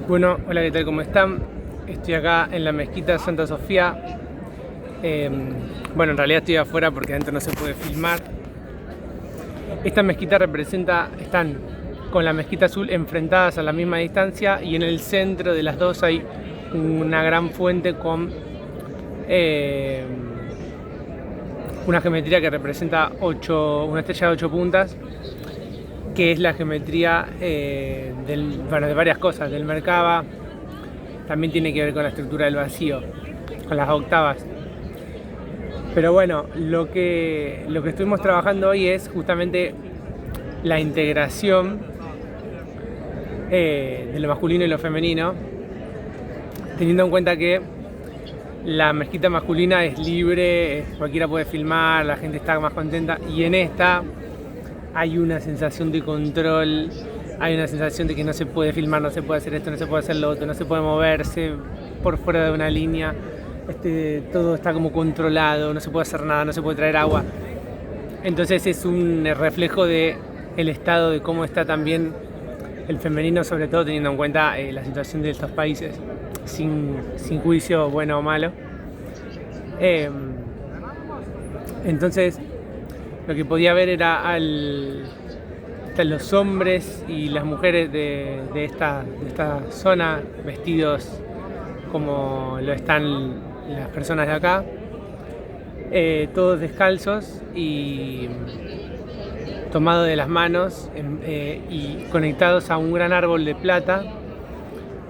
Bueno, hola, ¿qué tal? ¿Cómo están? Estoy acá en la mezquita Santa Sofía. Bueno, en realidad estoy afuera porque adentro no se puede filmar. Esta mezquita están con la mezquita azul enfrentadas a la misma distancia, y en el centro de las dos hay una gran fuente con una geometría que representa una estrella de 8 puntas, que es la geometría de varias cosas, del Merkaba. También tiene que ver con la estructura del vacío, con las octavas. Pero bueno, lo que estuvimos trabajando hoy es justamente la integración de lo masculino y lo femenino, teniendo en cuenta que la mezquita masculina es libre, cualquiera puede filmar, la gente está más contenta, y en esta hay una sensación de control, hay una sensación de que no se puede filmar, no se puede hacer esto, no se puede hacer lo otro, no se puede moverse por fuera de una línea, todo está como controlado, no se puede hacer nada, no se puede traer agua. Entonces es un reflejo de el estado de cómo está también el femenino, sobre todo teniendo en cuenta la situación de estos países, sin juicio bueno o malo. Entonces lo que podía ver era los hombres y las mujeres de esta zona vestidos como lo están las personas de acá, todos descalzos y tomados de las manos y conectados a un gran árbol de plata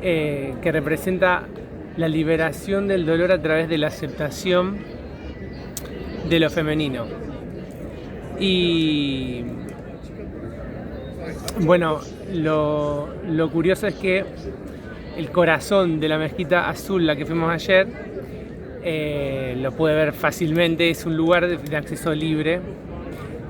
que representa la liberación del dolor a través de la aceptación de lo femenino. Y bueno, lo curioso es que el corazón de la mezquita azul, la que fuimos ayer, lo puede ver fácilmente, es un lugar de acceso libre,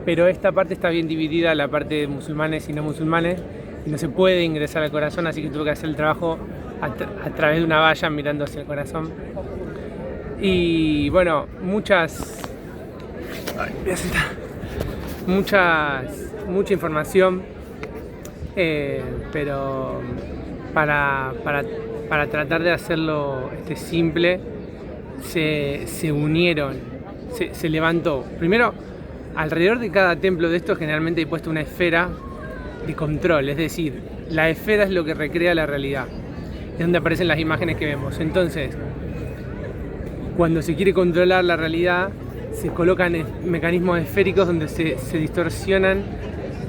pero esta parte está bien dividida, la parte de musulmanes y no musulmanes, y no se puede ingresar al corazón, así que tuve que hacer el trabajo a través de una valla mirando hacia el corazón. Y bueno, mucha información, pero para tratar de hacerlo simple, se unieron, se levantó. Primero, alrededor de cada templo de estos generalmente hay puesto una esfera de control, es decir, la esfera es lo que recrea la realidad, es donde aparecen las imágenes que vemos. Entonces, cuando se quiere controlar la realidad, se colocan mecanismos esféricos donde se distorsionan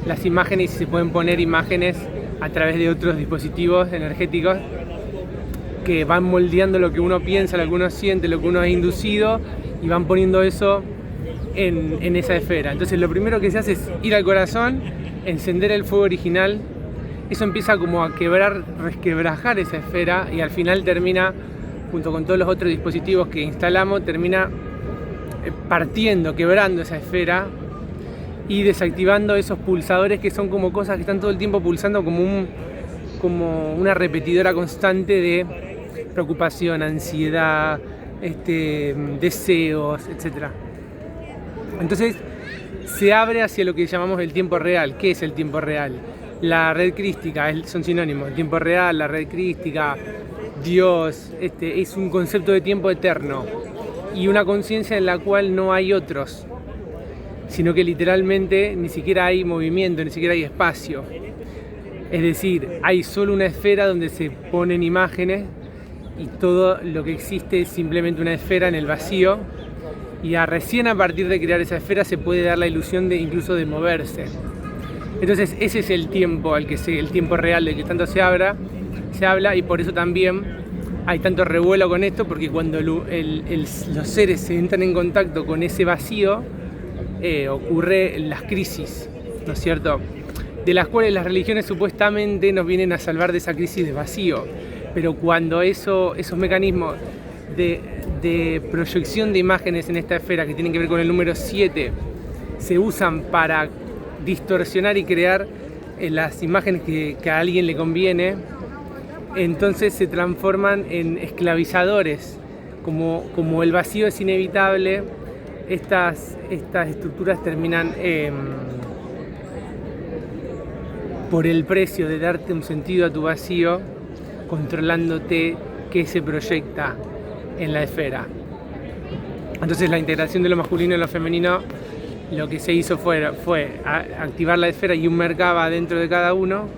las imágenes y se pueden poner imágenes a través de otros dispositivos energéticos que van moldeando lo que uno piensa, lo que uno siente, lo que uno es inducido, y van poniendo eso en esa esfera. Entonces lo primero que se hace es ir al corazón, encender el fuego original. Eso empieza como a resquebrajar esa esfera, y al final termina, junto con todos los otros dispositivos que instalamos, termina partiendo, quebrando esa esfera y desactivando esos pulsadores que son como cosas que están todo el tiempo pulsando, como una repetidora constante de preocupación, ansiedad, deseos, etc. Entonces se abre hacia lo que llamamos el tiempo real. ¿Qué es el tiempo real? La red crística son sinónimos. El tiempo real, la red crística, Dios, es un concepto de tiempo eterno y una conciencia en la cual no hay otros, sino que literalmente ni siquiera hay movimiento, ni siquiera hay espacio. Es decir, hay solo una esfera donde se ponen imágenes, y todo lo que existe es simplemente una esfera en el vacío, y recién a partir de crear esa esfera se puede dar la ilusión incluso de moverse. Entonces ese es el tiempo el tiempo real del que tanto se habla, y por eso también hay tanto revuelo con esto, porque cuando los seres se entran en contacto con ese vacío, ocurre las crisis, ¿no es cierto?, de las cuales las religiones supuestamente nos vienen a salvar de esa crisis de vacío. Pero cuando esos mecanismos de proyección de imágenes en esta esfera, que tienen que ver con el número 7, se usan para distorsionar y crear las imágenes que a alguien le conviene, entonces se transforman en esclavizadores. Como el vacío es inevitable, estas estructuras terminan por el precio de darte un sentido a tu vacío, controlándote qué se proyecta en la esfera. Entonces la integración de lo masculino y lo femenino, lo que se hizo fue activar la esfera y un Merkaba dentro de cada uno,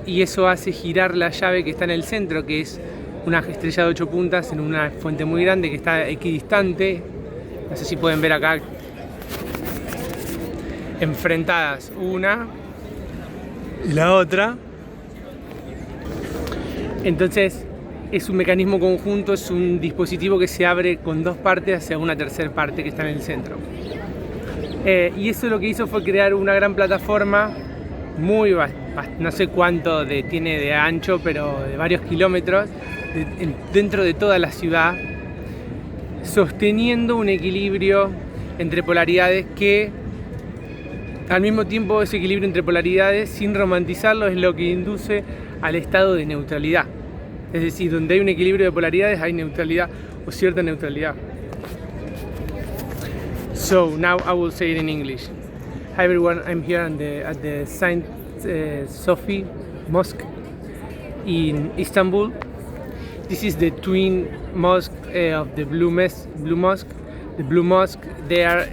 y eso hace girar la llave que está en el centro, que es una estrella de 8 puntas en una fuente muy grande que está equidistante. No sé si pueden ver acá, enfrentadas una y la otra. Entonces es un mecanismo conjunto, es un dispositivo que se abre con dos partes hacia una tercera parte que está en el centro. Y eso lo que hizo fue crear una gran plataforma, no sé cuánto tiene de ancho, pero de varios kilómetros, dentro de toda la ciudad, sosteniendo un equilibrio entre polaridades que, al mismo tiempo, ese equilibrio entre polaridades, sin romantizarlo, es lo que induce al estado de neutralidad. Es decir, donde hay un equilibrio de polaridades hay neutralidad o cierta neutralidad. So now I will say it in English. Hi everyone, I'm here at the Saint Sofía Mosque in Estambul. This is the twin mosque of the Blue Mosque. The Blue Mosque there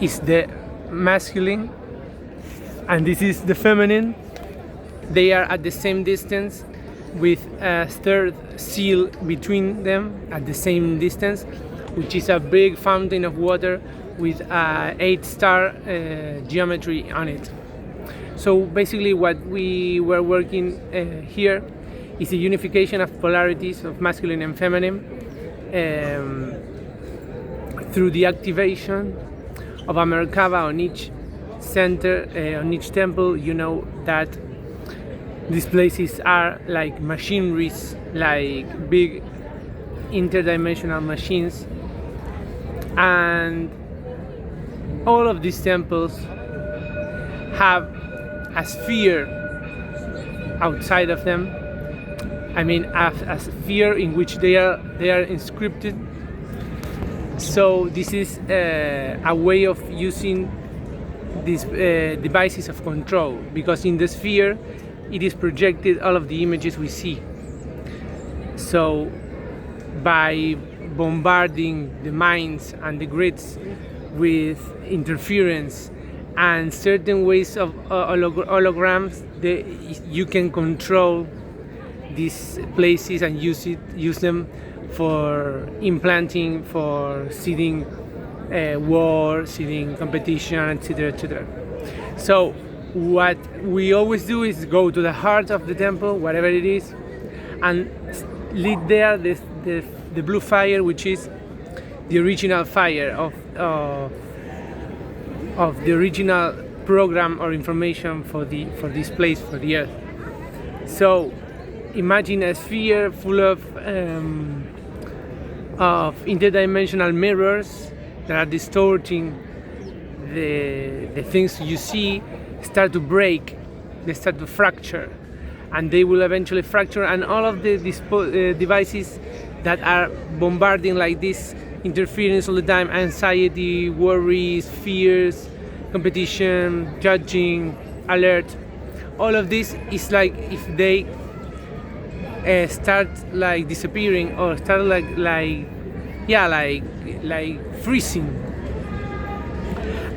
is the masculine, and this is the feminine. They are at the same distance, with a third seal between them at the same distance, which is a big fountain of water with a 8-star geometry on it. So basically what we were working here is the unification of polarities of masculine and feminine through the activation of a Merkaba on each center, on each temple. You know that these places are like machineries, like big interdimensional machines, and all of these temples have a sphere outside of them. I mean, a sphere in which they are inscripted. So this is a way of using these devices of control, because in the sphere it is projected all of the images we see. So by bombarding the minds and the grids with interference and certain ways of holograms, you can control these places and use them for implanting, for seeding war, seeding competition, etc., etc. So what we always do is go to the heart of the temple, whatever it is, and lit there the blue fire, which is the original fire of the original program or information for this place, for the earth. So imagine a sphere full of interdimensional mirrors that are distorting the things you see, start to break, they start to fracture, and they will eventually fracture, and all of the devices that are bombarding like this, interference all the time, anxiety, worries, fears, competition, judging, alert, all of this is like if they start like disappearing or start like freezing.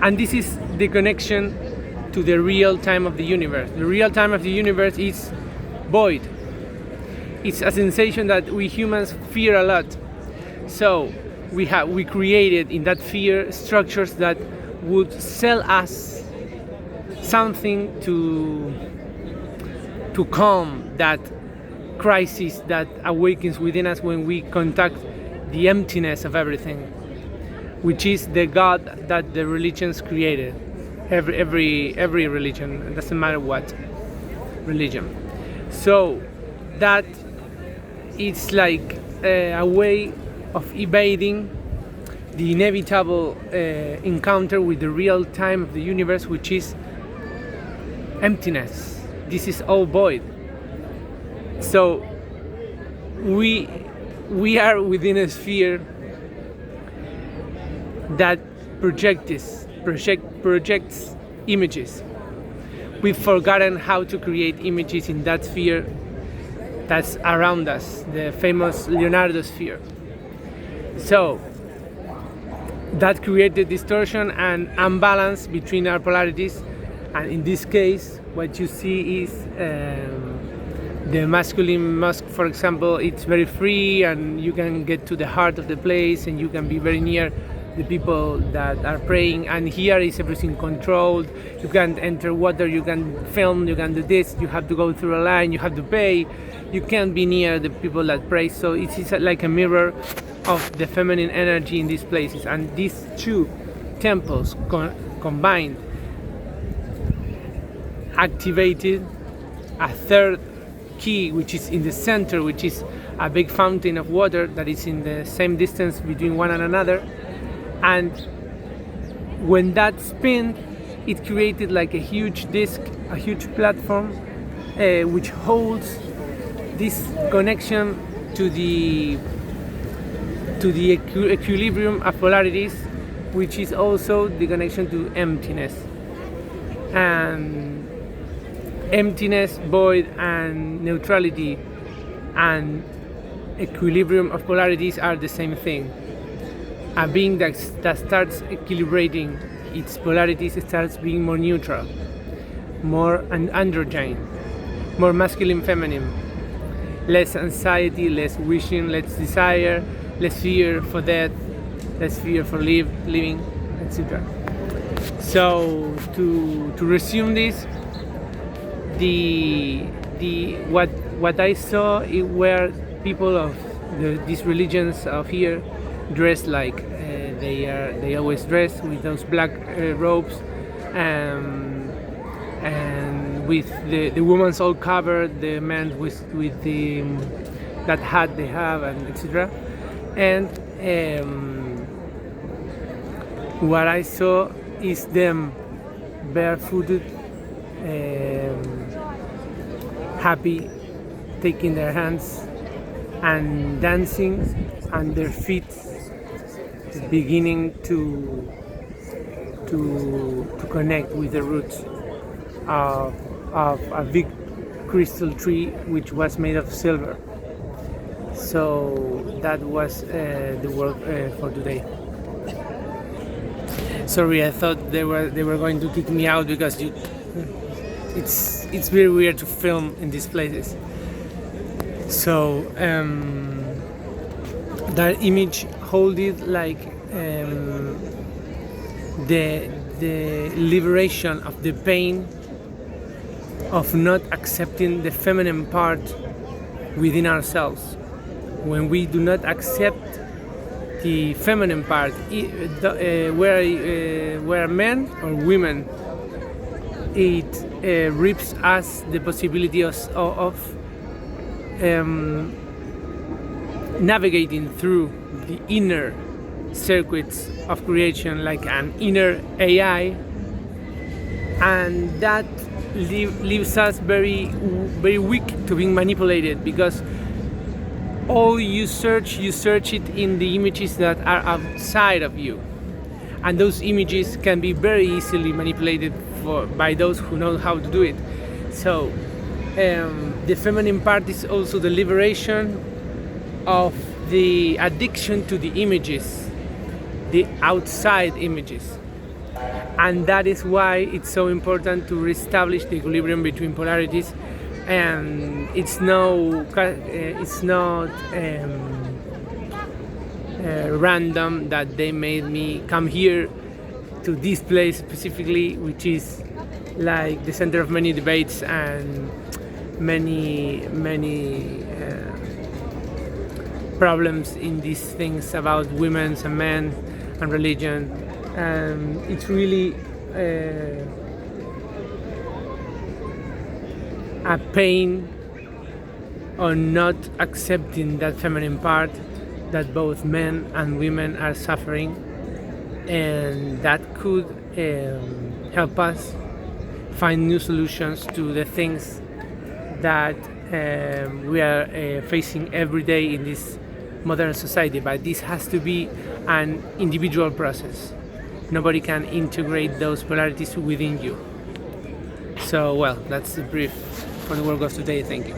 And this is the connection to the real time of the universe. The real time of the universe is void. It's a sensation that we humans fear a lot. So we created in that fear structures that would sell us something to calm that crisis that awakens within us when we contact the emptiness of everything, which is the God that the religions created. Every religion, it doesn't matter what religion. So that it's like a way of evading the inevitable encounter with the real time of the universe, which is emptiness. This is all void. So we are within a sphere that projects images. We've forgotten how to create images in that sphere, that's around us, the famous Leonardo sphere. So that created distortion and imbalance between our polarities, and in this case what you see is the masculine mosque, for example, it's very free and you can get to the heart of the place and you can be very near the people that are praying, and here is everything controlled. You can't enter water, you can film, you can do this, you have to go through a line, you have to pay, you can't be near the people that pray. So it is like a mirror of the feminine energy in these places, and these two temples combined activated a third key, which is in the center, which is a big fountain of water that is in the same distance between one and another. And when that spin, it created like a huge disc, a huge platform, which holds this connection to the equilibrium of polarities, which is also the connection to emptiness. And emptiness, void, and neutrality and equilibrium of polarities are the same thing. A being that starts equilibrating its polarities starts being more neutral, more androgyne, more masculine, feminine, less anxiety, less wishing, less desire, less fear for death, less fear for living, etc. So to resume this, what I saw were people of these religions of here dressed like they always dress, with those black robes, and with the women's all covered, the men with the that hat they have, and etc. And what I saw is them barefooted, happy, taking their hands and dancing, and their feet beginning to connect with the roots of a big crystal tree which was made of silver. So that was the work for today. Sorry, I thought they were going to kick me out because it's very weird to film in these places. So that image hold it like the liberation of the pain of not accepting the feminine part within ourselves. When we do not accept the feminine part, where men or women, it rips us the possibility of navigating through the inner circuits of creation, like an inner AI, and that leaves us very, very weak to being manipulated, because all you search it in the images that are outside of you, and those images can be very easily manipulated by those who know how to do it. So the feminine part is also the liberation of the addiction to the images, the outside images. And that is why it's so important to reestablish the equilibrium between polarities. And it's not random that they made me come here to this place specifically, which is like the center of many debates and many problems in these things about women and men and religion. It's really a pain on not accepting that feminine part that both men and women are suffering, and that could help us find new solutions to the things that we are facing every day in this modern society. But this has to be an individual process. Nobody can integrate those polarities within you. So, well, that's the brief for the work of today. Thank you.